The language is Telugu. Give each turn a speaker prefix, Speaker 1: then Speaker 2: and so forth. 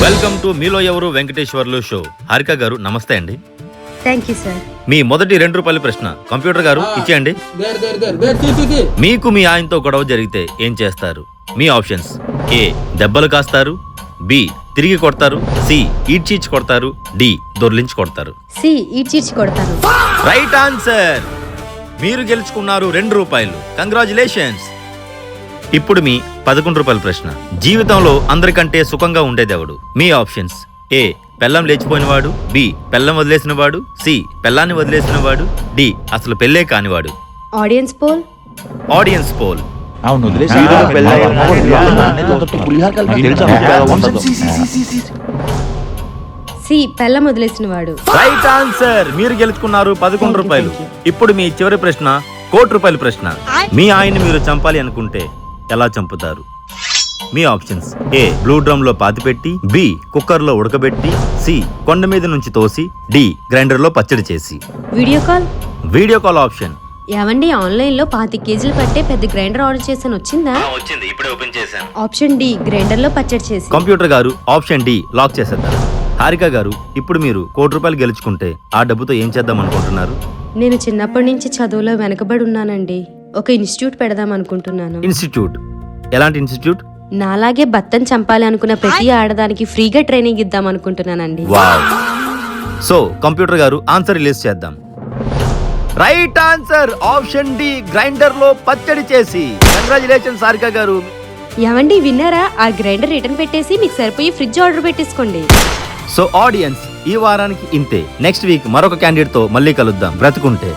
Speaker 1: వెల్కమ్ టు మీలో ఎవరు వెంకటేశ్వర్లు షో. హారిక గారు నమస్తే అండి.
Speaker 2: Thank you sir.
Speaker 1: మీ మొదటి ₹2 ప్రశ్న కంప్యూటర్ గారు ఇచ్చేయండి. మీకు మీ ఆయనతో గొడవ జరిగితే ఏం చేస్తారు? మీ ఆప్షన్స్: ఏ దెబ్బలు కాస్తారు, బి తిరిగి కొడతారు, సి ఈడ్చీడ్చి కొడతారు, డి దొర్లించి కొడతారు.
Speaker 2: సి ఈడ్చీడ్చి కొడతాను.
Speaker 1: Right answer. మీరు గెలుచుకున్నారు ₹2. కంగ్రాచులేషన్స్. ఇప్పుడు మీ ₹11 ప్రశ్న. జీవితంలో అందరికంటే సుఖంగా ఉండేదెవడు? మీ ఆప్షన్స్: ఏ పెళ్ళం లేచిపోయినవాడు, బి పెళ్ళం వదిలేసినవాడు, సి పెళ్ళాన్ని వదిలేసినవాడు, డి అసలు పెళ్ళే కానివాడు.
Speaker 2: Audience poll.
Speaker 1: Audience poll.
Speaker 2: C పెళ్ళం వదిలేసిన వాడు.
Speaker 1: Right answer. మీరు గెలుచుకున్నారు ₹11. ఇప్పుడు మీ చివరి ప్రశ్న ₹1,00,00,000 ప్రశ్న. మీ ఆయన్ని మీరు చంపాలి అనుకుంటే ఎలా చంపుతారు? మీ ఆప్షన్స్: ఏ బ్లూ డ్రమ్ లో పాతిపెట్టి, బి కుక్కర్ లో ఉడకబెట్టి, సి కొండ మీద నుంచి తోసి, డి గ్రైండర్ లో పచ్చడి చేసి.
Speaker 2: Video call.
Speaker 1: Video call option.
Speaker 2: ఏవండి, ఆన్లైన్ లో 25 కేజీలు పట్టే పెద్ద గ్రైండర్ ఆర్డర్ చేశాను, వచ్చిందా?
Speaker 1: వచ్చింది, ఇప్పుడే ఓపెన్ చేశాను.
Speaker 2: ఆప్షన్ డి గ్రైండర్ లో పచ్చడి చేసి.
Speaker 1: కంప్యూటర్ గారు ఆప్షన్ డి లాక్ చేసేద్దాం. హారిక గారు, ఇప్పుడు మీరు ₹1,00,00,000 గెలుచుకుంటే ఆ డబ్బుతో ఏం చేద్దాం అనుకుంటున్నారు?
Speaker 2: నేను చిన్నప్పటి నుంచి చదువులో వెనకబడి ఉన్నానండి. ఒక ఇన్స్టిట్యూట్ పెడదాం అనుకుంటున్నాను.
Speaker 1: ఇన్స్టిట్యూట్? ఎలాంటి ఇన్స్టిట్యూట్?
Speaker 2: నాలాగే భర్తను చంపాలి అనుకున్న ప్రతి ఆడదానికి ఫ్రీగా ట్రైనింగ్ ఇద్దాం అనుకుంటున్నానండి.
Speaker 1: వావ్. సో కంప్యూటర్ గారు ఆన్సర్ రిలీజ్ చేద్దాం. Right answer option D grinder లో పచ్చడి చేసి. కంగ్రాచులేషన్స్ హారిక గారు.
Speaker 2: ఏవండి, విన్నారా? ఆ గ్రైండర్ రిటర్న్ పెట్టేసి మీకు సరిపోయి ఫ్రిడ్జ్ ఆర్డర్ పెట్టేసుకోండి.
Speaker 1: సో ఆడియన్స్, ఈ వారానికి ఇంతే. నెక్స్ట్ వీక్ మరొక క్యాండిడేట్ తో మళ్ళీ కలుద్దాం బ్రతుకుంటే.